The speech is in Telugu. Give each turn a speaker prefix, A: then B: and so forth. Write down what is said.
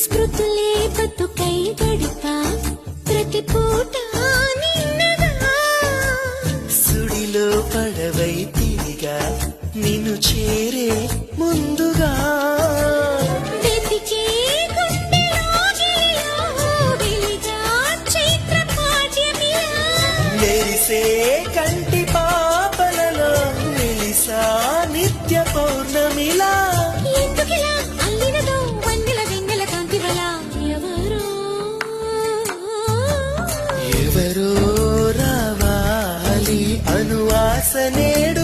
A: స్మృతులే బతుకై గడిపా ప్రతి పూట నిన్నగా
B: సుడిలో పడవై తిరిగా నిన్ను చేరే ముందుగా
A: వెతికే గుండెలోగిలో వెలిగా చైత్ర పాడ్యమిలా
B: మెరిసే కంటి పాపలలో వెలిసా నిత్య పౌర్ణమిలా
A: ఎందుకిలా అల్లినదో వన్నెల వెన్నెల కాంతివల
B: ఎవరో రావాలి అనువాస నేడు